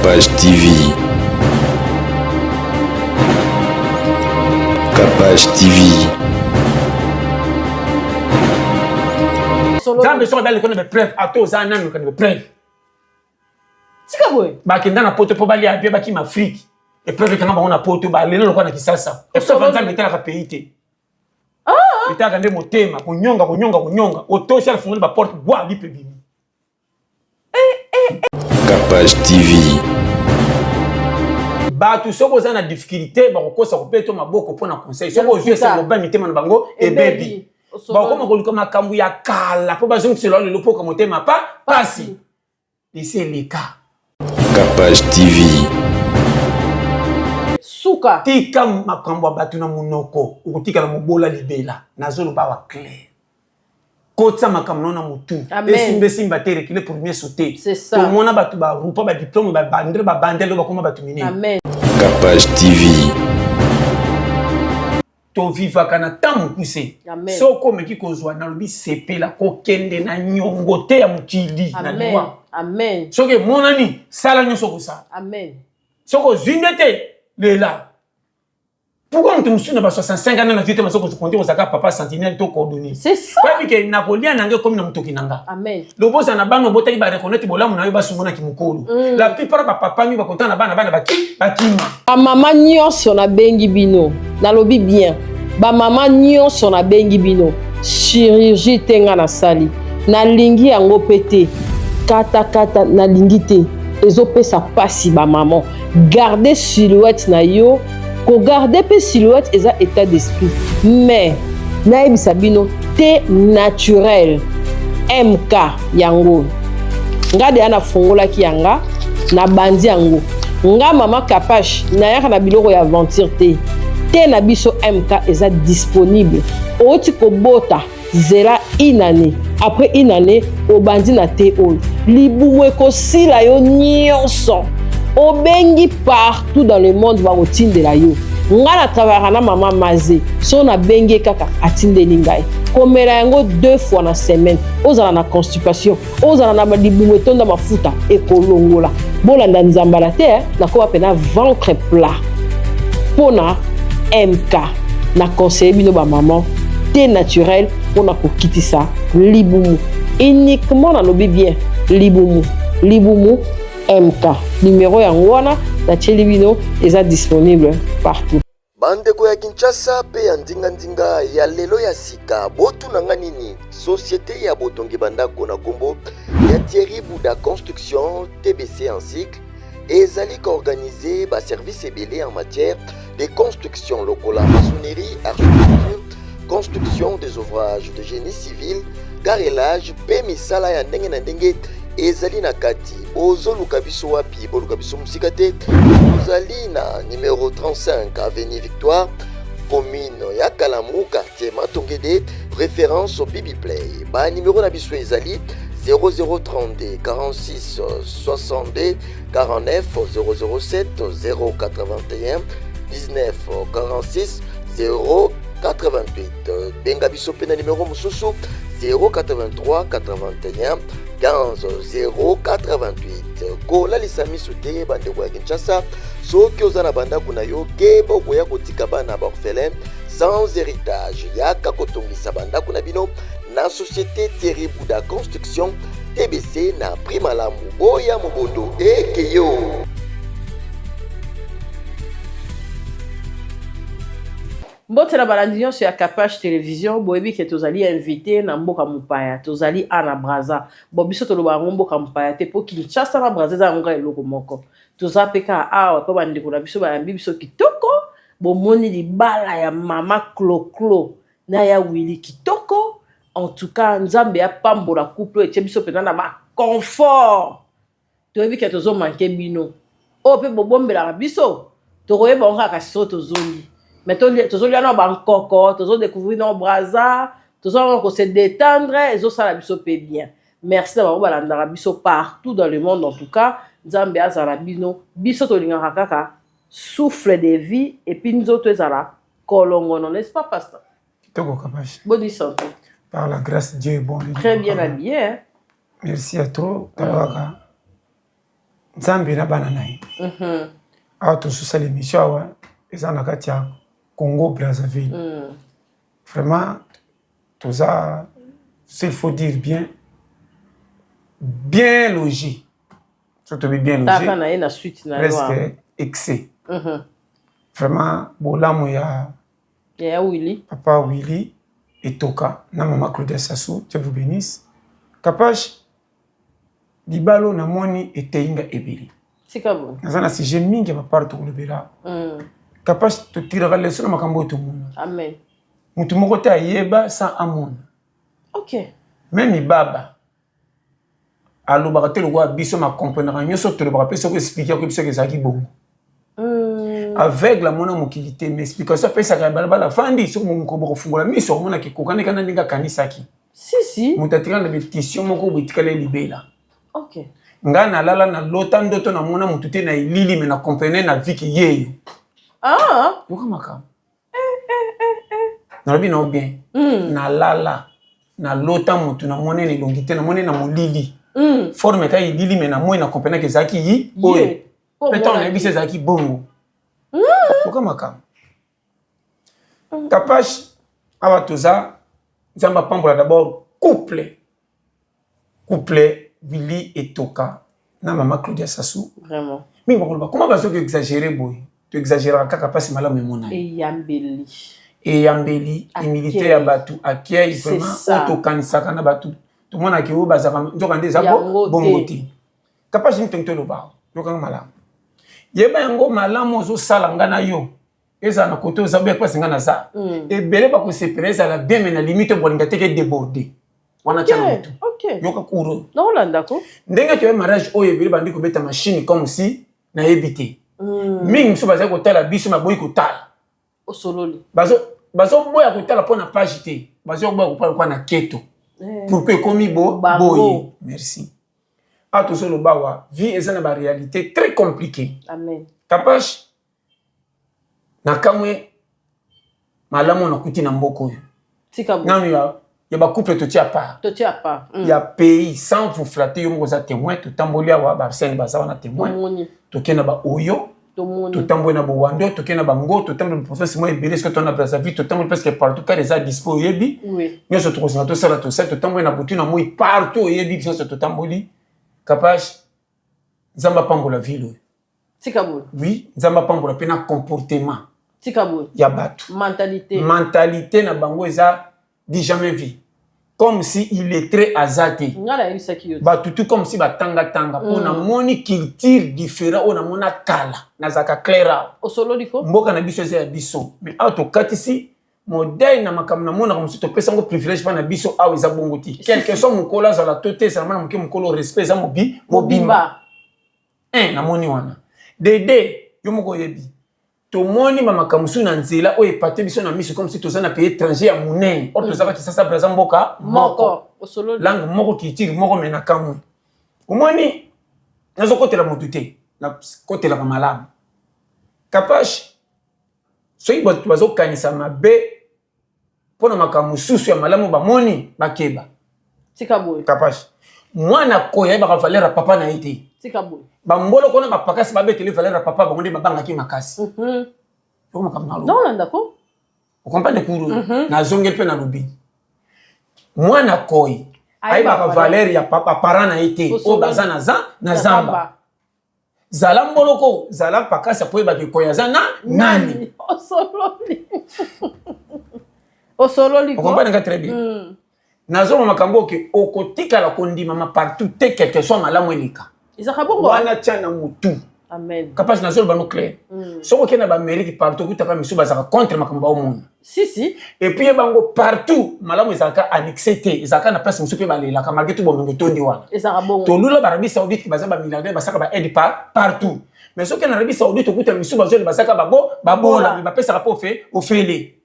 Capage TV. Capage TV. Zambe so bali kono be preuve ato za nanu kono be preuve. Tika boy. Ba kenda na poto po bali abia ba ki Afrique. E preuve kana ba ona poto ba lelo lokwa na kisasa. E so vanza metela ka peite. Ah. Itaka nde motema kunyonga. Otosha alifungula ba porte bois bipe bimi. Capage TV. Batu soko za na difficulté ba kokosa kopeto maboko pona conseil. Soko ozwe sa loba mitema na bango e baby. Ba koma koluka makambu ya kala po bazongi selo le lopo ka motema pa pasi. Laissez les cas. Capage TV. Suka. Tika makambu batu na munoko. Ukutika na mobola libela. Nazolo ba wa clair. Kotsa makambu na mutu. Simba tere kile pour mieux sauter. C'est ça. Tout monde batu ba rupa ba diplôme ba bandele ba koma batu mini. Amen. Capage TV. To viva kana tamu kuse. Amen. Soko meki kozwa na lobi sepela kokende na nyongote ya mukili na lwa. Amen. Soke monani sala nyoso ko sa. Amen. Soko zindete lela. Pourquoi on te moussou na ba 65 ans na vite ma soko compter aux aka papa sentinelle to coordonné. C'est ça. Pas que Napoléon nanga comme na mutoki nanga. Amen. Le boss na bano bota ba reconnaître bolamu na yo ba sungona kimukolo. La plupart ba papa mi ba content na bana bakima. Ba maman nyonso na bengi bino. Na lobi bien. Ba maman nyonso na bengi bino. Chirurgie tenga na sali. Na lingi yango pété. Kata na lingi te. Ezopesa pasi ba maman. Gardez silhouette na yo. Ko garder pe silhouette eza état d'esprit. Mais na ebisa bino te naturel. MK yango. Ngade ana fongola ki yanga na bandi yango. Nga mama Capage na yaka na biloko ya aventure te. Te na biso MK eza disponible. Oti ko bota zela inane. Après inane o bandi na te o. Libumu ko sila yo nyonso. Obengi partout dans le monde va otindela yo. Nga na travailler na mama Mazé. So na bengi kaka atindeli ngai. Komela yango 2 fois na semaine. Ozala na constipation. Ozala na libumu etonda mafuta ekolongola. Bolanda nzambala te na ko apena ventre plat. Pona MK na conseiller bino ba maman thé naturel pona ko kitisa libumu. Uniquement na lobi bien libumu MK. Numéro yangoana na Chelibino est disponible partout. Bandeko ya Kinshasa pe ya ndinga ya lelo ya sika botu nanga nini société ya botongi bandako na kombo ya Thierry Bouda Construction TBC en cycle ezali organisé ba service ebele en matière de construction lokola maçonnerie, architecture, construction des ouvrages de génie civil, carrelage pe misala ya ndenge na ndenge ezali na kati bozoluka biso wapi boluka biso musika te ozali na numéro 35 avenue Victoire commune ya Kalamu quartier Matongede référence au Bibi Play ba numéro na biso ezali 0032 46 62 49 007 081 19 46 088 benga biso pe na numéro mususu 083 81 15 088 kola lisami soute bandeko ya Kinshasa soki oza na bandako na yo keba okoya kotika bana ba orphelin sans héritage yaka kotongisa bandako na bino na société Thierry Bouda Construction TBC na prima lamu boya mobondo ekeyo. Mbote na balandi nyonso ya Capage Télévision boyebi ke tozali invité na mboka mopaya tozali ana Braza bo biso toloba ngo mboka mopaya te po Kinshasa na Braza za ngo eloko moko tozapeka awa po bandeko na biso bayambi biso kitoko bomoni libala ya mama Clo na ya Willy kitoko en tout cas nzambe ya pambola couple etie biso pena na ba confort toyebi ke tozo manke bino o pe bobombela biso tokoyeba ngo kaka so tozoli. Mais tous les gens Bangkok, tous découvrir nos Braza, tous se détendre, et ça la biso peut bien. Merci d'avoir balandara biso partout dans le monde en tout cas. Zambia zarabino biso to linga kaka souffle de vie et puis nous autres zara kolongono n'est-ce pas pasteur? Toko Capage. Bonne santé. Par la grâce de Dieu bon. Très bien habillé. Hein? Merci à toi. Talaka. Nzambe na bana naye. Awa tosusa l'émission awa eza na kati ya Congo Brazzaville. Vraiment toza, s'il faut dire bien logé. Surtout bien logé. Presque excès. Vraiment bolamo ya Willy. Papa Willy et Toka na maman Claudia Sassou, Dieu vous bénisse. Kapash Dibalo na moni eteinga ebili. Sikabo. Nazana si je mingi ba parto kulubela. Kapash to tiraka leso na makambo to mona. Amen. Mutu moko te ayeba sans amona. OK. Même baba alobaka te lokwa biso ma comprendre nyoso to lobaka pe soko expliquer ko biso ke zaki bongo. Avec la mona mokilité mais explication pesa ka balabala fandi soko mongo ko fungola miso mona ki kokane kana ninga kanisaki. Si. Mutatika na bétition moko bitikale libela. OK. Nga na lala na lota ndoto na mona mutu te na ilili me na comprendre na viki yeyo. Yoka makam. Na lobi na bien. Na lala na lota mutu na mona ni longité na mona na molili. Forme ka ilili me na moi na comprendre ke zaki yi oye. Peton na bise zaki bongo. Yoka makam. Kapash abatoza Nzamba pambola d'abord couple Willy et Toka na maman Claudia Sassou. Vraiment. Mais comment va-t-on exagérer boy? Tu exagéreras kaka passe mal à mon âme. Et Yambeli, imilité à Batu, accueil vraiment autokanisaka na Batu. Tout le monde a qui au bazar, njokande zabo bongoti. Kapasi ntento lo ba. Yokanga malam. Yeba yango malam ozo salanga na yo. Eza na koto zabe kwa singa na za. Et belé ba ko séparer la bien mais na limite bolinga teke déborder. Wana tchana mutu. OK. Yoka kuro. Non landa ko. Ndenga tu mariage oyo belé bandi ko beta machine comme si na ebité. Mingi so baza ko tala biso maboyi ko tala. Osololi. Bazo boya ko tala pona page te. Bazo boya ko pala kwa na keto. Pour que komi boy. Merci. A to solo bawa vie eza na ba réalité très compliquée. Amen. Kapash na kamwe malamu na kuti na mboko yo. Sikabo. Nanu ya ba couple to tia pa. To tia pa. Ya pays sans vous flatter yo ngoza témoin to tambolia wa Barsène baza na témoin. To kena ba oyo. To tambolia na bo wando to kena ba ngo to tambolia professeur moi ebele ce que ton a Brazzaville to tambolia presque partout car les a dispo yebi. Oui. Nyo so to sala to sala to set to tambolia na butu na moi partout yebi so to tamboli. Kapash Nzamba pambola ville. Sikabo. Oui, Nzamba pambola pena comportement. Sikabo. Ya batu. Mentalité na bango eza dit jamais vu. Comme si il est très azate. Ngala yisaki yo. Batu tout comme si batanga tanga pona moni culture différent ona mona kala na zaka clara. Osololi ko. Mboka na biso eza ya biso. Mais auto katisi modèle na makam na mona comme si to pesa ngo privilège pa na biso awa eza bongo ti. Quelque soit mukola za la toté ça na mke mukolo respect za mobimba. Na moni wana. Dede yo moko yebi. To moni mama kamusu na nzela o epate biso na miso comme si to za na pays étranger ya munene. Or to za ka sasa braza mboka moko. Osololi. Langue moko kitiri moko mena kamu. Omoni nazo kotela motute na kotela ka malamu. Kapash soki bato bazo kanisa mabe pona makamususu ya malamu ba moni bakeba. Sikabo. Kapash mwana koya ba valera papa na ite. Sikabo. Bambolo kona bapakasi babetele valera papa bango nde babanga ki makasi. Yoko makamalo. Non landa ko. Vous comprenez kuru na zongel pe na lobi. Mwana koyi aiba ka valera ya papa parana ite o bazana na zamba. Zala mboloko zala pakasa po ba ki koya za na nani. Osololi. Osololi ko. Vous comprenez très bien. Nazo makambo ke okotika la kondima ma partout te quelque soit malamu elika. Izaka bongo. Wana tchana mutu. Amen. Capaz na zolo bano clair. Soko kena ba mairie partout kutaka misu bazaka contre makambo au monde. Si. Et puis bango partout malamu ezaka annexé te. Ezaka na place musu pe balela ka malgré tout bomengo tondi wana. Ezaka bongo. To lula Arabie Saoudite bazaba milliardaire basaka ba aide partout. Mais soko na Arabie Saoudite okuta misu bazole basaka babola ba pesa rapport au fele.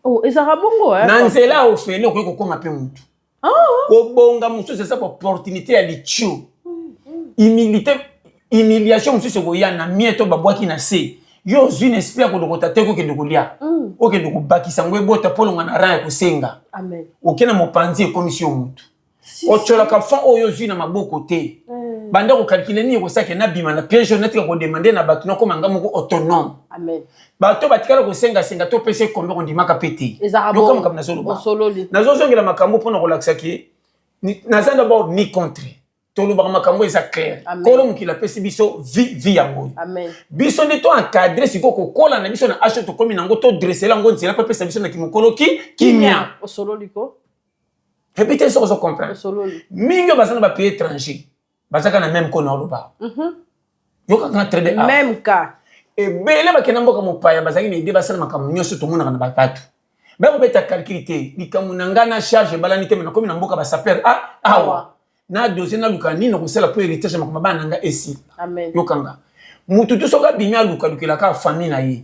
Oh, ezaka bongo Nanzela au fele okoko koma pe mutu. Kobonga musu c'est ça opportunité ya lichu. Humiliation musu se goya na mieto babwaki na se. Yo zune esprit ko dokota te ko kende kolia. O kende ko bakisa ngwe bota polonga na raya ko senga. Amen. Okena mopanzi commission mutu. Ochola ka fa oyo zuna maboko te. banda ko calculer ni ko sake na bima na piège honnête ko demander na batu na ko manga moko autonome. Amen. Bato batikala ko senga to pese kombe ko ndimaka pété. Ezarabo. Comme na solo ba. Osololi. Na zo ngela makambo pona ko laksa ki na za d'abord ni contre. Tolo ba makambo eza clair. Kolo mukila pese biso vi yango. Amen. Biso ne to encadrer siko ko kola na biso na acheter to komi nango to dresser la ngo nzela pese biso na kimokolo kimia. Osololi ko. Répétez ça, vous comprenez. Mingo basana ba pays étranger. Basaka na même ko na loba. Yo ka trader a. Même cas. Et bele ba kenambo ka mopaya basaki ni ide basana makamu nyoso to mona na batatu. Ba ko beta calculité, likamunanga na charge balanité na komi na mboka ba saper awa. Na dossier na lukani no kusela pour héritage makoma bana nga esi. Amen. Yo kanga. Mutu to soka bimya lukala ka famille na ye.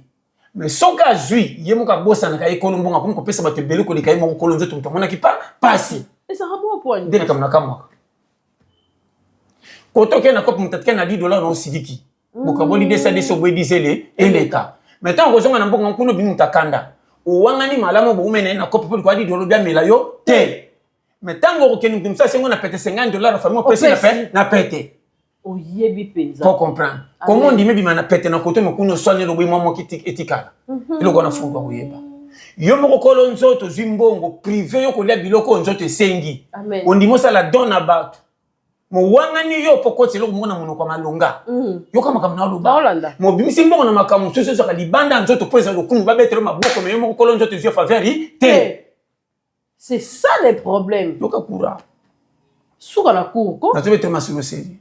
Mais soka zui ye moka bossa na kai kolombo nga ko pesa bato bele ko likai mo kolonzo to mona ki pasi. Et ça rabo point. Ndele kam na kamwa. Koto ke na kop mutatka na $10 no sidiki. Boka boli desa deso boy disele eleka. Maintenant ko zonga na mbongo kuno bi mutakanda. O wanga ni malamo bo umene na kop po ko $10 bia mela yo te. Mais tango ko kenu kumsa sengo na pete $50 famille pesa na pete. Oyebi penza. Faut comprendre. Comment on dit mebi mana pete na koto mo kuno sonne lo bimo mo etikala. Ilo ko na funga oyeba. Yo moko kolo nzoto zimbongo privé yo ko lia biloko nzoto sengi. Amen. On dit mo ça la donne à battre. Mo wanga ni yo pokoti lo mona muno kwa malonga. Yo kama kama na lo ba. Mo bimisi mbongo na makamu soso so ka libanda nzoto poza lo kumu ba betelo maboko me yo moko kolo nzoto zio favori te. C'est ça le problème. Yo ka kura. Suka na kuko. Na tobe te masilo seri.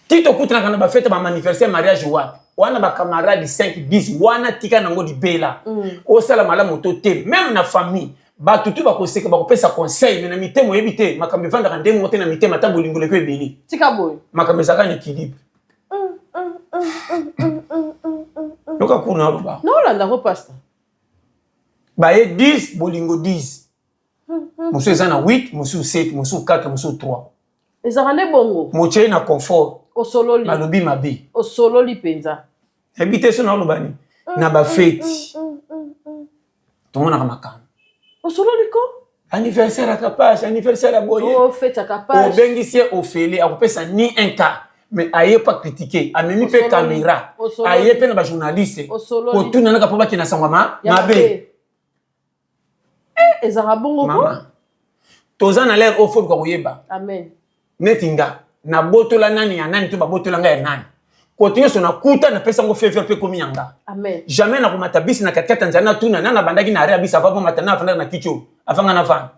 Tito kutana kana ba fête ba anniversaire mariage wapi. Wana ba camarade 5 10 wana tika nango di bela. O sala mala moto te même na famille ba tutu ba ko seka ba ko pesa conseil mais na mitemo yebite makambe vanda ka ndemo te na mitema ta bolingole ko ebeli. Tika boy. Makambe zaka ni équilibre. Loka kuna loba. Non landa ko pastor. Ba e 10 bolingo 10. Musu ezana 8, musu 7, musu 4, musu 3. Ezarane bongo. Moche na confort. Osololi. Malobi mabe. Osololi penza. Habite so na lobani. Na ba fête. Tomona makam. Osololi ko? Anniversaire à Kapage, anniversaire à Boye. Oh, fête à Kapage. Au Bengissi au Félé, à Kopesa ni un cas. Mais aïe pas critiquer. A même fait caméra. Aïe pas na journaliste. Ko tout na ka poba ki na sangama mabe. Ezara bongo ko? Toza na l'air au fond ko yeba. Amen. Netinga na botola nani ya nani to ba botola nga ya nani. Kotinyo so na kuta na pesa ngo fever pe komi yanga. Amen. Jamais na kumata bisi na katikata nzana tuna na bandaki na area bisi avako matana afanda na kicho. Afanga na fan.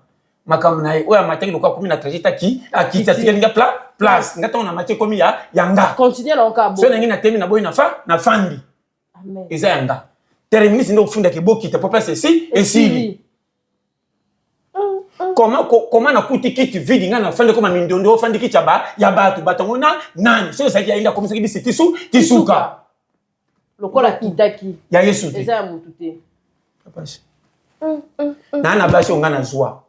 Makamu na oya mataki lokwa komi na trajecta ki akita tika linga place. Ngata na mataki komi ya yanga. Continue na okabo. So na temi na boy na fandi. Amen. Eza yanga. Terminus ndo kufunda ke boki te papa ceci et si. Comment na kuti kiti vidi nga na fande koma mindondo fandi kiti ya batu batongo na nani so ça qui a inda comme ça qui dit tisuka lokola kitaki ya Yesu te eza mutu te papashi na bashi ongana zwa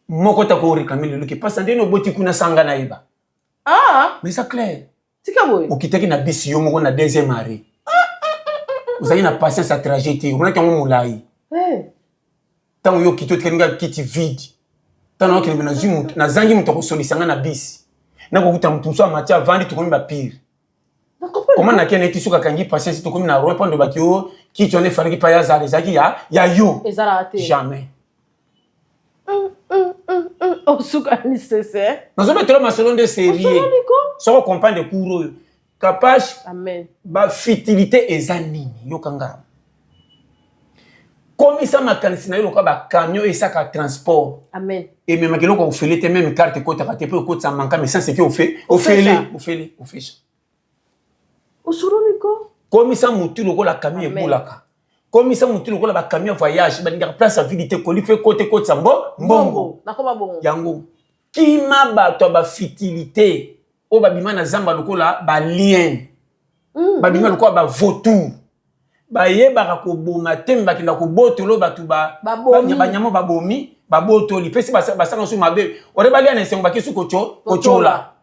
moko ta ko réclamer le qui passe ndeno boti kuna sanga na iba mais ça clair tika boy okitaki na bisi yo moko na deuxième arrêt uzaki na passer sa tragédie on a quand mulai tant yo kito tkenga kiti vide tano kile na zimu na zangi mutoko solisanga na bisi na kokuta mtumso amatia vandi tukomi ba pire comment na kene tisuka kangi patience tukomi na roe pando bakio kiti one fallait pas ya zali zaki ya yo jamais osuka ni sese nous sommes trop masolon de sérieux so comprendre couro Kapage amen ba futilité ezanini yo kanga comme ça makanisi na yo ko ba camion et ça ka transport amen et même que l'on fait les mêmes cartes que tu as raté pour que ça manque mais ça c'est qu'on fait au fait osuroniko comme ça mutu loko la camion ebulaka comme ça mutu loko la ba camion voyage ba ndika place à vidité ko li fait côté sambo mbongo nakoma bongo yango kima ba to ba futilité o ba bima na zamba loko la ba lien ba bima loko ba vautour ba yeba ko boma temba kinda ko botolo batu ba nyamo ba bomi baboto li pesi basanga su mabe ore bali ana sengo bakisu kochola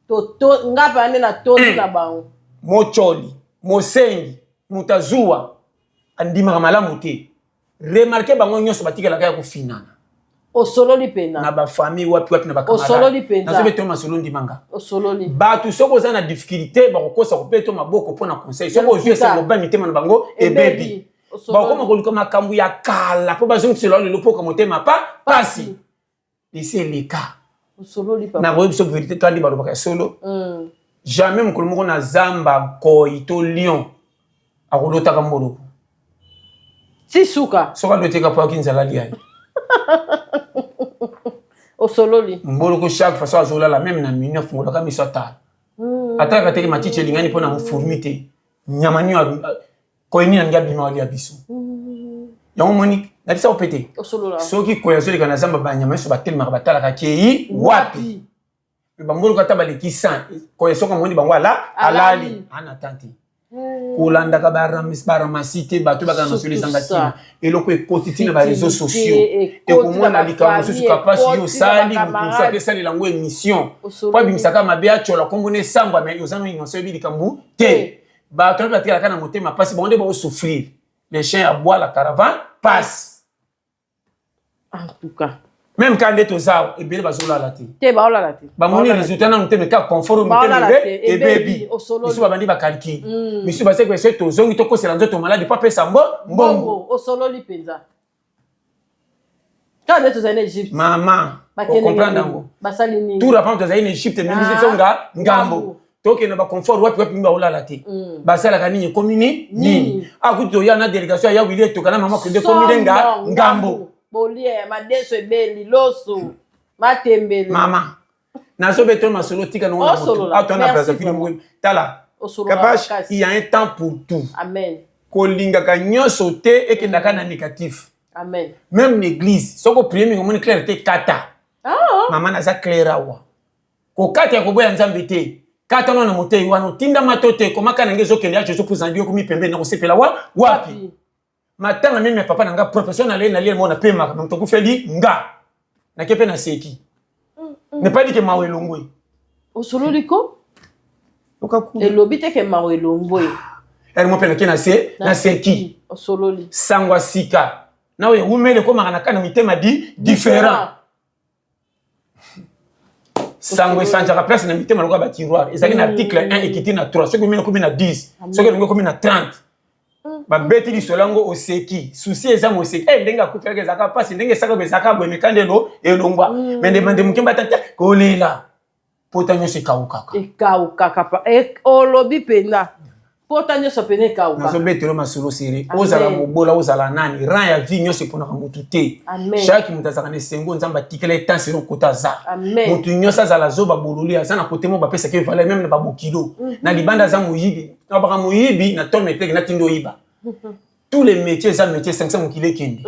to ngapa ane na toni na bango mocholi mosengi mutazua andima malamu te remarquer bango nyoso batikela kaya kufinana Osololi pena. Na ba famille wapi na ba camarade. Osololi pena. Na sobe to masolo ndimanga. Osololi. Ba tu soko za na difficulté ba ko sa ko peto maboko pona conseil. Soko ozwe se ngoba mitema na bango e baby. Ba ko makoluka makambu ya kala po bazongi selo le lopo ko motema pasi. Ici les cas. Osololi papa. Na boyebi so vérité to andi ba lobaka solo. Jamais mokolo moko na zamba ko ito lion. Akolota kambolo. Si suka. Soka dote ka po kinzala liai. Osololi. Mbolo ko chaque fois azola la même na minio fungola ka misota. Ataka teke matiche lingani pona mfurmite. Nyamani ko ini na ngabi ma ya biso. Yango moni na bisa opete. Osolola. Soki ko yazoli kana zamba banyama so batelma batala ka kei wapi. Bambolo ka tabale kisan ko yesoka moni bangwa la alali ana tanti. Kolanda ka baramasite bato baka na soli zangatina eloko ekotiti na ba réseaux sociaux et comment na likambo susu kapasi yo sali mutusa ke sali lango émission pa bimisaka mabea chola kombone sangwa mais yozano inonso bi likambo te bato ba tia kana motema pasi bonde ba souffrir les chiens aboient la caravane passe en tout cas même quand les tozao et bien bazola la te te ba ola la te ba moni résultat na nteme ka confort muteme et baby biso babandi ba kalki biso ba se que c'est tozongi to ko se lanzo to malade pas pesa mbongo osololi penza quand tu es en Égypte maman comprendre ngo basali nini tout rapport tu es en Égypte mais biso songa ngambo toke na ba confort wapi wapi mba ola la te basala ka nini komini nini akuto ya na délégation ya wili to kana mama ko de komini ngambo bolie madeso ebeli loso matembele mama nazo beto masolo tika no na atona braza fini mwe tala kabash il y a un temps pour tout amen kolinga ka nyoso te ekendaka na négatif amen même l'église soko prier mi ngomoni clair te kata mama naza clair awa ko kata ya koboya nzambe te kata no na motei wana tinda matote komaka na ngezo kende ya Jésus pour zandio komi pembe na kosepela wapi matanga mimi ya papa nanga professionnel na lié mona pema comme to kufeli nga na kepe na seki ne pas dire que mawelongwe osololi ko okaku elobi te ke mawelongwe elle mo pena kena se na seki osololi sangwa sika na we umele ko makana kana mitema différent sangwe sanja ka place na mitema lokwa ba tiroir ezali na article 1 ekiti na 3 soki mena ko na 10 soki ngo ko na 30 ba beti di solango oseki souci eza mo seki ndenga kufeka zaka pasi ndenge saka bezaka bo mekandelo elongwa mende mande mukimba tata kolela potanyo se kaukaka ekauka pa olobi pena potanyo so pena ekauka nazo betelo masolo siri ozala mobola ozala nani ran ya vie nyoso pona mutu te chaque mutazaka ne sengo nzamba tikela etan siro kotaza mutu nyoso azala zoba boluli azana kotemo ba pesa ke valeur même na babokilo na libanda za moyibi na baka moyibi na ton meteke na tindo yiba tous les métiers ça métier 500 mokile kindi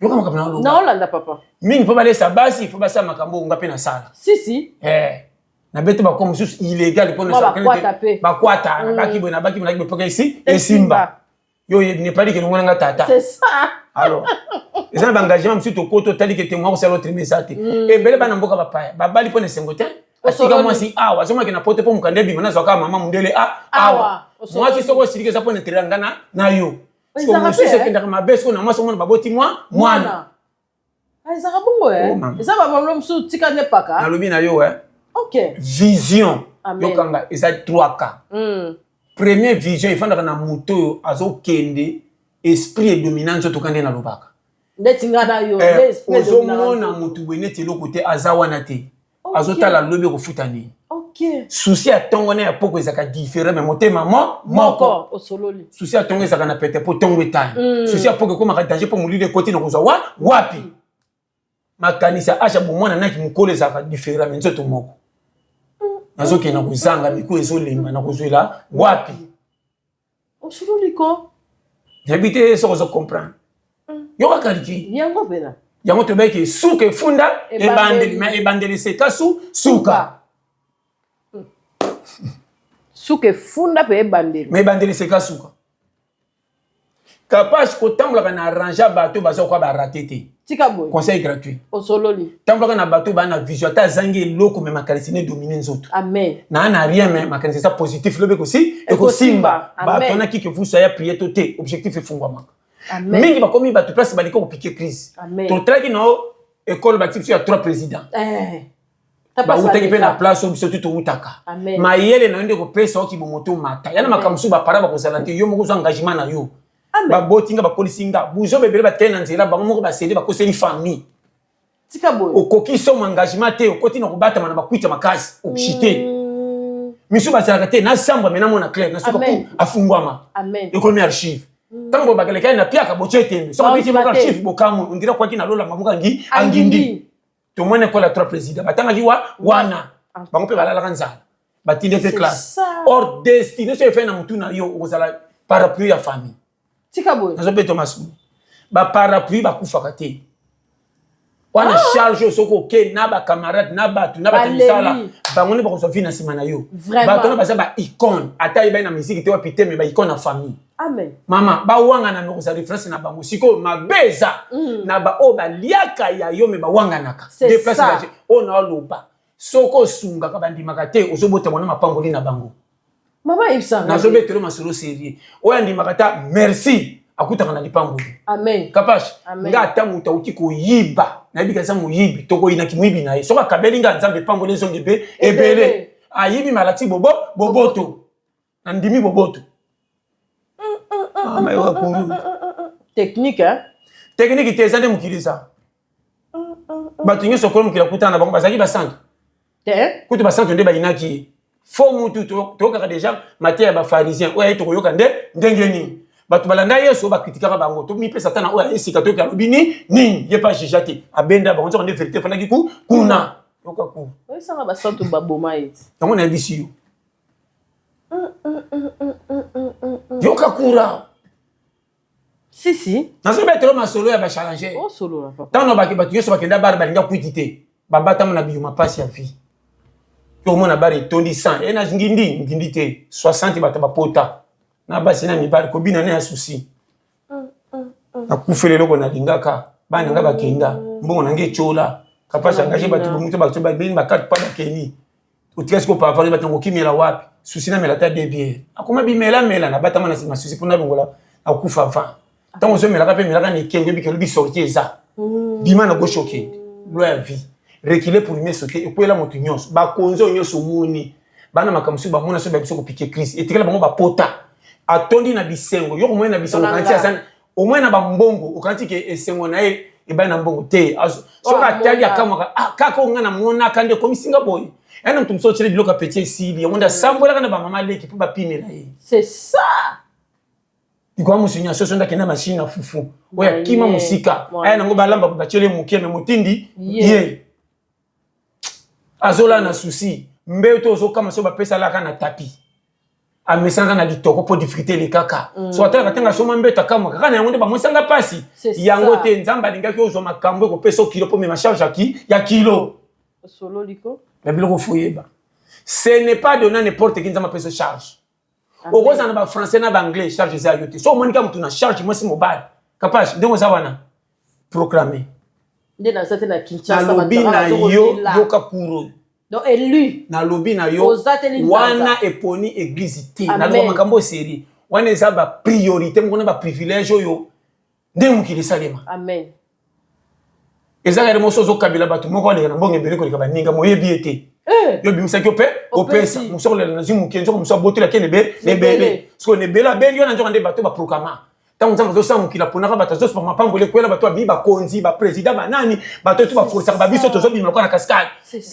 yoka makamna lo na olanda papa mingi po balesa basi fo basa makambo ngape na sala si na bete ba comme juste illégal pour ne pas ba kwata na baki bona poka ici et simba yo ne pas dire que ngona nga tata c'est ça alors les gens d'engagement monsieur to koto tali que témoin c'est l'autre message et bele bana mboka bapaya babali pour ne sengote asika moi si awa soma ke na pote po mukande bi mana zoka mama mundele awa moi si soko sirike za po ne terangana na yo parce que monsieur c'est que dans ma baisse on a moi soma baboti mwana ezaka bongo eza ba mama msu tika ne paka na lobi na yo OK vision yokanga eza 3K première vision il faut na moto azokende esprit dominant zo tokande na lobaka ndetinga na yo esprit dominant na mutu beneti lokote azawana te azotala lobi kofuta ni OK souci atongo na ya poko ezaka différent mais motema moko osololi souci atongo ezaka na pete po tongo etani souci apoko koma ka danger po mulile côté na kozwa wapi makanisa acha bomwana na ki mukole ezaka différent mais nzoto moko nazoke na kuzanga miku ezolemba na kozwela wapi osololi ko habité so ko comprendre yoka kaliki yango pena yango to beke suke funda ebandeli seka suka suke funda pe ebandeli mais ebandeli seka suka capable ko tambola na arranger bato bazo kwa ba rater tika boy conseil gratuit osololi tambola na bato ba na vision ta zangi loko me makalisine dominer nzoto amen na rien mais makalisine ça positif lobe ko si e ko simba bato na kike vous soyez prier to te objectif efungwama mingi bakomi bato place baliko ko piquer crise to traki no école bâtie sur 3 présidents. Ba utaki pe na place au biso tout utaka. Mayele na ndeko pesa oki bomoto mata. Yana makamsu ba para ba kozala te yo moko zo engagement na yo. Ba botinga ba polisinga buzo bebele ba tena nzela ba moko ba céder ba koseli famille. Tika boy. Okoki so engagement te okoti na kobata mana ba kwita makasi okishite. Misu ba tsaka te na samba mena mona clair na soko afungwama. Amen. École archive. Tango ba keleka na piaka bochete. So biti ba archive bokamu ndira kwa kina lola mamuka ngi angindi. Tout le monde est la 3 présidents. Batanga liwa wana. Bango pe balala kanzala. Batinde te classe. Or destiné se fait na mutu na yo ozala parapluie ya famille. Tika boy. Nazo be Thomas. Ba parapluie ba kufaka te. Wana charge soko ke na ba camarade na batu na batelisala. Bango ne ba ko na sima na yo. Ba tona ba sa ba icône. Ata iba na musique te wa pité mais ba icône na famille. Amen. Mama ba wanga na no za référence na bango siko mabeza na ba o ba liaka ya yo me ba wanga naka déplacer ba o na loba soko sunga ka bandi makate ozobota mona mapangoli na bango mama ibsa na zobetelo masolo sérieux o yandi makata merci akutaka na lipangoli amen kapash nga tamu tauti ko yiba na bika za muyibi toko ina kimuibi na ye soka kabeli nga nzambe pangoli zonge be ebele ayibi malati boboto na ndimi boboto. Technique, hein? Technique, tu es allé m'utiliser. Batuñe sokolo mukila kutana bango bazaki ba centre. Kutu ba centre nde ba inaki. Fo mutu to kaka déjà matière ba pharisien. Oya to koyoka ndengeni. Batu balanda yeso ba kritikaka bango. To mi pesa tana oya esika to ka lobini ni ye pas jijate. Abenda bango to ndé vérité fana kiku kuna. Yoka ku. Oya sanga ba centre ba boma it. Tango na bisi yo. Yoka kura. Si. Nazo betelo masolo ya ba challenger. Oh solo la papa. Tano ba ke batu yeso ba kenda bar ba linga kuitite. Baba tamu na biyuma passe ya vie. Yo mona bar tondi 100. E na ngindi te 60 bata ba pota. Na basi na mi bar ko bina na souci. Na kufele loko na lingaka. Bana nga ba kenda. Mbongo na nge chola. Kapasa ngaje batu mutu ba tsoba bin ba kat pa ba keni. Utikasi ko pa vali batu ngo kimela wapi. Souci na mela ta de bière. Akoma bi mela na bata mana sima souci pona bongola. Akufa fa. Tant on se met la rapé, mais la gagne qui est le sorti ça. Bima na go choqué. Gloire vie. Reculer pour mieux sauter. Et puis là montignon. Ba konzo nyo somoni. Ba na makamsu ba mona so ba biso ko piquer crise. Et tikala bango ba pota. Atondi na bisengo. Yo mo na bisengo kanti asana. Au moins na ba mbongo. Okanti ke esengo na e ba na mbongo te. So ka tali akamaka. Ah kaka ngana mona kande komi Singapore. Ena mtu mso chile biloka petit sili. Yonda sambola kana ba mama leki pour ba pimela e. C'est ça. Iko musinya soso nda kena machine na fufu. Oya kima musika. Aya nango balamba ba chele mukie me mutindi. Ye. Azola na souci. Mbeto zo kama so ba pesa la kana tapi. Amesanga na litoko po difriter le kaka. So ataka tenga so mbeta kama kaka na yango ba mosanga pasi. Yango te nzamba linga ki ozo makambo ko pesa kilo po me ma charge aki ya kilo. Solo liko. La biloko foyeba. Ce n'est pas donner n'importe qui nzamba pesa charge. Au na ba français na ba anglais charge za yote. So monika mtu na charge moi si mobile. Capable ndemo za wana proclamer. Nde na sate na Kinshasa ba na yo yoka kuro. Donc élu. Na lobi na yo wana eponi église ti. Na lo makambo seri. Wana eza ba priorité mona ba privilège yo. Ndemo ki salema. Amen. Eza ngere moso zo kabila batu moko le na mbonge mbele ko likaba ninga moyebi ete. Yo bimisa ki opesa musoko le na zimu kenzo muso botela ke nebele so nebela ben yo na nzo ndé bato ba proclama tango nzambo zo samu kila pona ba tazo pa mapambo le kwela bato bi ba konzi ba président ba nani bato tu ba forcer ba biso tozo bimela kwa na cascade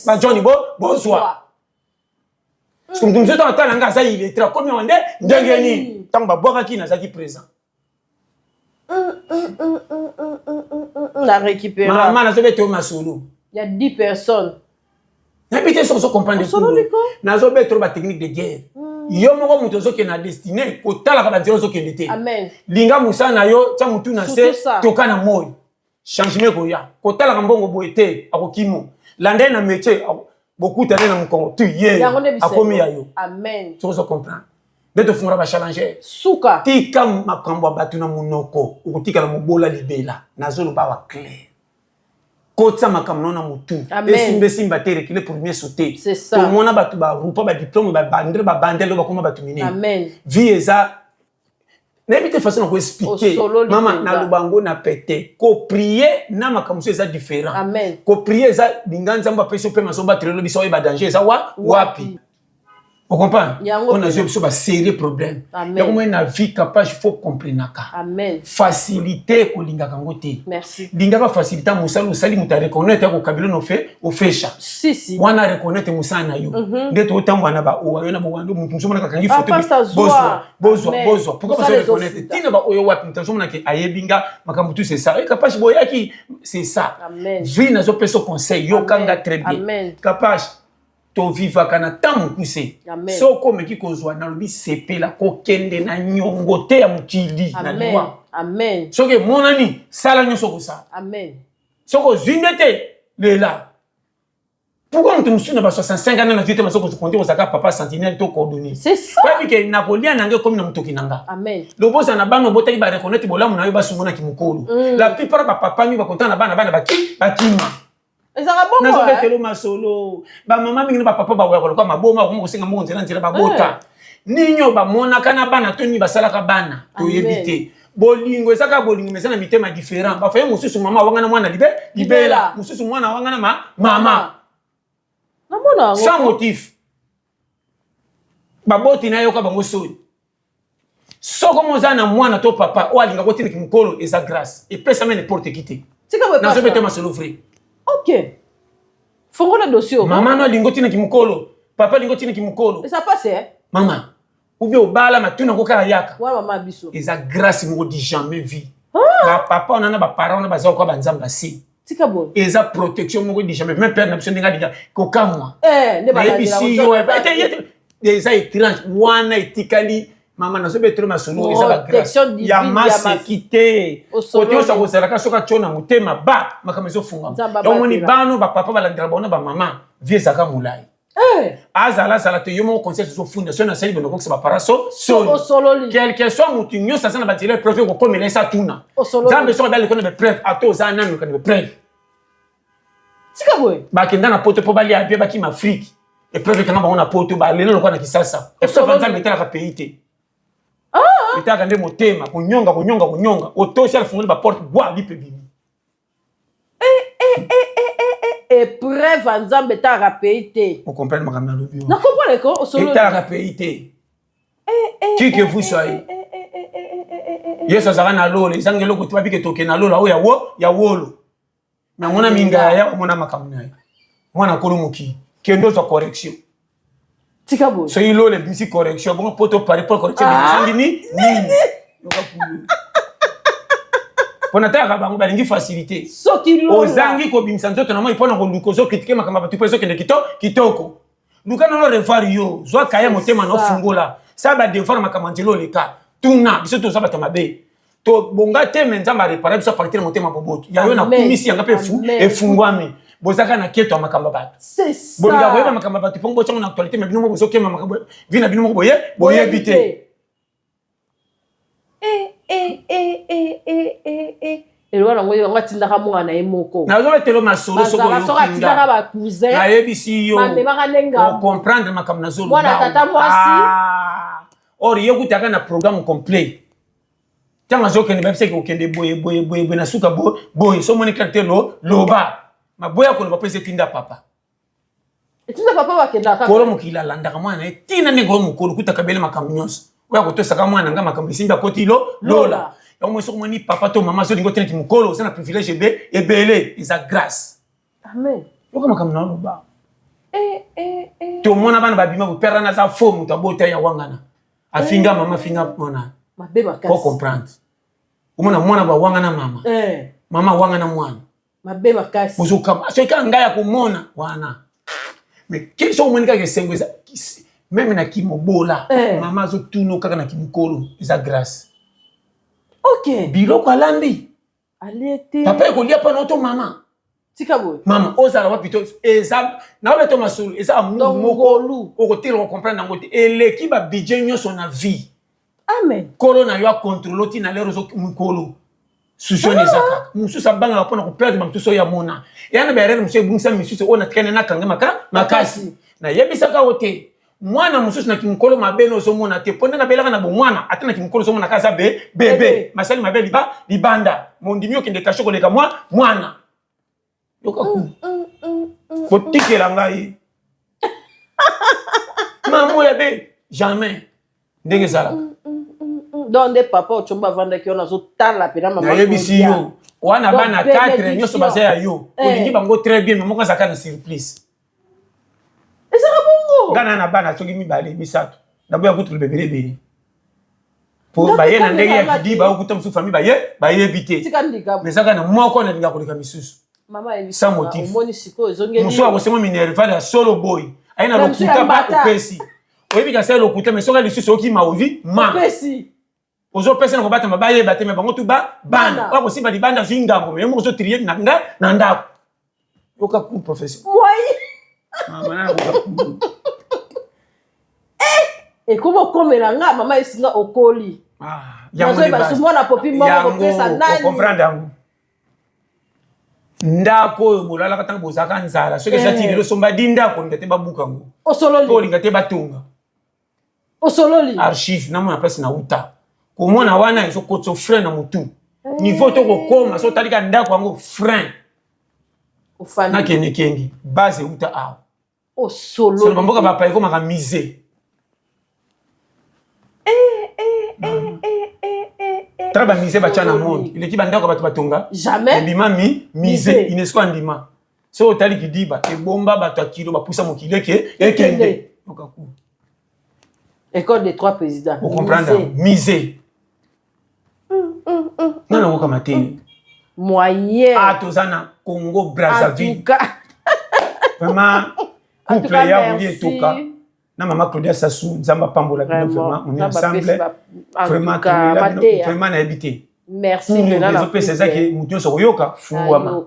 ba Johnny bonsoir parce que mtumzo to atala nga za il est très comme on ndengeni tango ba boka ki na zaki présent la récupérer maman na zo beto masolo il y a 10 personnes. N'habitez sans comprendre que nazo betro ba technique de guerre. Yo moko muto zo ke na destiné ko tala ka banzelo zo ke ndete. Amen. Linga musa na yo cha mutu na se toka na moyo. Changement ko ya. Ko tala ka mbongo boete akokimo. Landa na métier beaucoup tane na mkongo tu ye. Akomi ya yo. Amen. Tu zo comprendre. Beto fungura ba challenger. Suka. Tika makambo batu na munoko. Ukutika na mobola libela. Nazo lo ba wa clair. Kotsa makamona mutu esimbe simba tere kile pour mieux sauter c'est ça to mona batu ba rupa ba diplôme ba bandre ba bandelo ba koma batu mini amen vie eza n'habite façon de expliquer maman na lubango na pété ko prier na makamuso eza différent amen ko prier eza binganza mba peso pe maso battre lo biso ba danger eza wapi vous comprenez on a joué sur ba sérieux problème ya ko na vie capable faut comprendre ka amen facilité ko linga kango te merci linga ba facilité musalo sali muta reconnaître ko kabilo no fait au fesha si wana reconnaître musana yo ndeto otambwa na ba o na bo wando mutu somona ka kangi photo bozwa pourquoi vous reconnaître tina ba oyo wapi mutu somona ke ayebinga makambo tout c'est ça et capable boyaki c'est ça vie na zo peso conseil yo kanga très bien capable to viva kana tamu kuse soko meki kozwa na lobi sepela ko kende na nyongote ya mukili na lwa amen soke monani sala nyoso ko sa amen soko zindete lela pourquoi on te musu na ba 65 ans na vite masoko compter osaka papa sentinelle to coordonner c'est ça pas que napolia nanga comme na mutoki nanga amen lobosa na bano bota ba reconnaître bolamu na yo ba sungona kimukolo la plupart ba papa mi ba content na bana bakima ezaka bongo nazo betelo masolo ba mama mingi ba papa ba wa ko maboma ko ngosenga mo nzela nzela ba bota ninyo ba mona kana bana to ni basala ka bana to yebite bolingo ezaka bolingo mesana mitema différent ba faye mususu mama wanga na mwana libela mususu mwana wanga na mama namona sans motif ba boti na yo ka bango soni soko mozana mwana to papa o alinga ko tini kimukolo eza grâce et pesa mene porte quitter nazo betelo masolo frère. Ok. Fongo le dossier. Maman no lingoti na kimukolo. Papa lingoti na kimukolo. Ça passe hein? Maman. Ou bien obala matuna ko kala yaka. Wa mama biso. Eza grâce mo di jamais vie. Ba papa on a ba parents on a ba za ko ba nzamba si. Tika bon. Eza protection mo di jamais même père na biso ndinga diga ko kamwa. Ne ba la. Eza étrange. Wana etikali mama nazo betelo masolo eza ba grâce ya masekité côté osa ko sala ka soka chona mutema ba makamezo funga donc moni bano ba papa ba landira bona ba mama vie zaka mulai azala sala te yomo conseil so fondation na sali bono ko se ba paraso solo quelque soit mutinyo ça na ba dire preuve ko comme ça tuna zambe so dali ko na be preuve ato za nanu ka be preuve tika boy ba kenda na poto po bali abia ba ki Afrique et preuve kana ba ona poto ba lelo ko na kisasa et so vanza metela ka pays Itaka nde motema kunyonga otosha fungula ba porte bois lipe bimi preuve nzambe ta rapéité on comprend makamna lobi na comprendre ko solo ta rapéité qui que vous soyez yeso zaka na lolo izangelo ko tiba bike toke na lolo ya wolo na mona minga ya mona makamna ya mona kolumuki kendo za correction Tikabo. So il a les musiques correction, bon poto pari pour correction ni. Pour na ta bango balingi facilité. So ki lo. Ozangi ko bimsanzo to na mo ipona ko lukozo critiquer makamba tu peso kende kitoko. Luka no revoir yo, zo kaya motema no fungola. Ça ba devoir makamantelo leka. Tuna biso to sabata mabe. To bonga te menza ba réparer biso partir motema boboto. Ya yo na kumisi yanga pe fu e fungwami. Bozaka na keto makamba batu. C'est ça. Bonga koyeba makamba batu pongo chongo na actualité mais bino mo bozoke makamba vina bino mo boye bité. Elwa ngo nga tindaka mwana emoko. Na zo betelo masolo soko yo. Soka tindaka ba cousin. Na yebisi yo. Mame makanenga. Pour comprendre makamba na zolo. Mwana tata mwasi. Or yo kutaka na programme complet. Tanga zo kende bapse ko kende boye na suka boye so moni caractère loba. Maboya ko bapese tinda papa. Tinda papa wakenda kaka. Kolo mukila landa kama na tina nego mukolo kutakabele makamnyos. Oya ko tosa kama na ngama kambisinda koti lola. Ya mo so moni papa to mama so lingo tena kimukolo sana privilège ebele isa grâce. Amen. Yo kama kamna loba. To mona bana babima bu perdre na za forme to bota ya wangana. Afinga mama finga mona. Mabeba kasi. Pour comprendre. Umona mwana ba wangana mama. Mama wangana mwana. Mabeba kasi. Muzuka soka ngaya kumona wana. Mais qu'est-ce que monika ke sengweza même na kimobola mama zo tuno kaka na kimukolo isa grâce. OK. Biloko alandi. Alete. Papa ko lia pa na to mama. Tikabo. Mama oza la wapito eza na obeto masulu eza moko o ko tiro comprendre ngote ele ki ba budget nyoso na vie. Amen. Kolo na yo contrôle ti na lero zo mukolo. Susone zaka. Mususa banga pona ko perdre mtuso ya mona. Yana berere mse bungsa misuso ona traîner na kanga makasi. Na yebisa ka wote. mwana mosusu na kimokolo mabe nozomona te ponda na belaka na bomwana ata na kimokolo ozomona kaza bebe masali mabe libanda mondimi okende kasho koleka mwana yoka ku kotikela ngai maman ya be jamais ndenge ezalaka donc nde papa ochomba avandaki wana azotala pena mama nayebisi yo wana bana 4 nyonso baza ya yo olingi bango très bien moko azalaka na surprise ezaka bongo ngana na bana soki mibale misato naboya kutula bebelebele po baye na ndenge ya kidi baokuta mosusu famille bayebi te mais ezaka na moko nalinga koleka misusu sans motif mosusu akosema minerval ya solo boy aye na lokuta ba opesi oyebi kasi lokuta mais soki lisusu okima ovi ma ozopesa na kobata bayeba te me bango tu bana okosimba libanda azwi ngambo me moko ozotrie na ndako yoka ku professeur ekoma okomela nga mama esinga okoli nazoyeba sumona popi moko kopesa nani okomprendre yango ndako oyo bolalaka ntango bozalaka nzala soki eza ti lelo somba di ndako olinga te babuka yango osololi olinga te batonga osololi archive namona mpasi na uta komona wana ezokotisa frein na motu niveau tokokoma so talika ndako yango frein nakendekengi base euta awa osololi bamboka bapa ekomaka mise tala bamise batya na monde eleki bandako bato batonga ebima mise unesco andima so otali kidiba ebomba bato ya kilo bapusa mokili ekende école des 3 présidents okomprendre mise nana okokama te moyen toza na Congo Brazzaville vraiment couple ya boli etoka na mama Claudia Sassou nzamba pambola bino vraiment on est ensemble vraiment vraiment na habité merci les opesa zaki mutu so yoka fuwama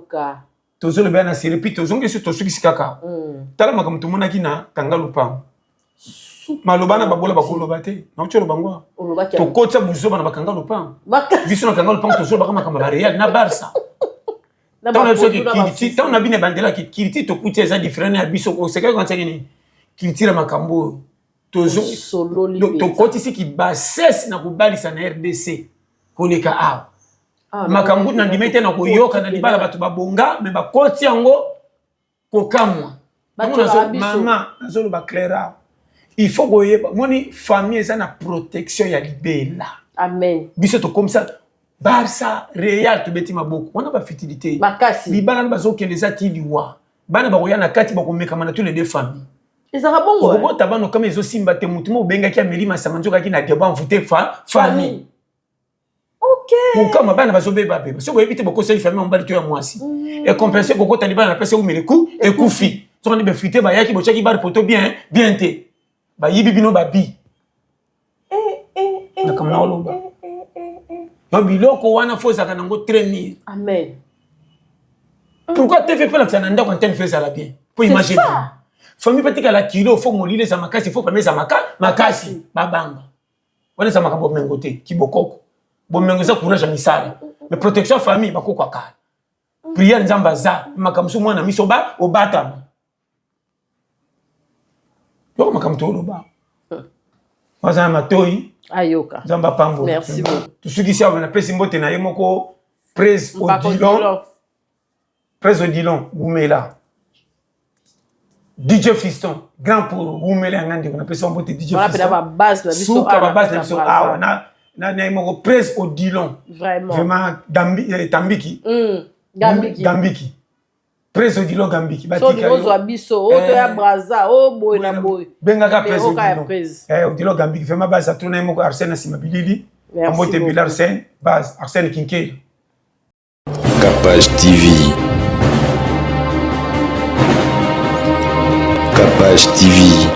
tozo le bana série puis tozo ngeso tosuki kaka tala makambo tomonaki na kanga lupango malobana babola bakoloba te na ucholo bangwa tokotsa buzoba na bakanga lupango biso na kanga lupango tozo baka makambo ba Real na Barça tant na soki kiliti tant na bine bandela ki kiliti to kuti eza différent ya biso ko seka ko ntsaki kilitira makambo tozo to koti siki bases na kubalisa na RDC koleka awa makambo na ndimete na koyoka na libala bato babonga me bakoti yango kokamwa mama nazolo ba claira il faut koyeba moni famille eza na protection ya libela amen biso to comme ça Barça Real to beti maboko wana ba fertilité libala bazokende za tiliwa bana bakoya na kati bakomeka mana tous les deux familles ezaka bongo ko tabano kama ezo simba te mutu mo benga ki amelima samanjoka ki na deba mvute famille OK kama bana bazobeba beba so boyebite boko seli famille mbali to ya mwasi et compenser koko taliban na pesa umele ku ekufi so ni be fuite ba yaki bochaki bar poto bien te ba yibi bino babi na kama na oloba no biloko wana foza kana ngo 3000 amen pourquoi TV pas la ndako antenne fait ça la bien pour imaginer famille patika la kilo faut molile za makasi faut famille za makasi babanga wana za makambo mengo te kibokoko bomengo za courage misala mais protection famille bakoko akala prière nzamba za makamso mwana miso ba obata yo makamto oloba waza matoi ayoka nzamba pambo merci beaucoup tusukisi awa na pesi mbote na yemoko presse Odilon Boumela DJ Fiston grand pour Boumela ngandi on appelle ça mbote DJ Fiston ba base la biso souka ba base la biso awa na yemoko presse Odilon vraiment Tambiki Gambiki presse Odilon Gambiki batika yo so biso o to ya braza o boy na boy benga ka presse Odilon Gambiki vraiment base to na yemoko Arsène Simabilili mbote Bilar Arsène base Arsène Kinké Capage TV. Capage TV.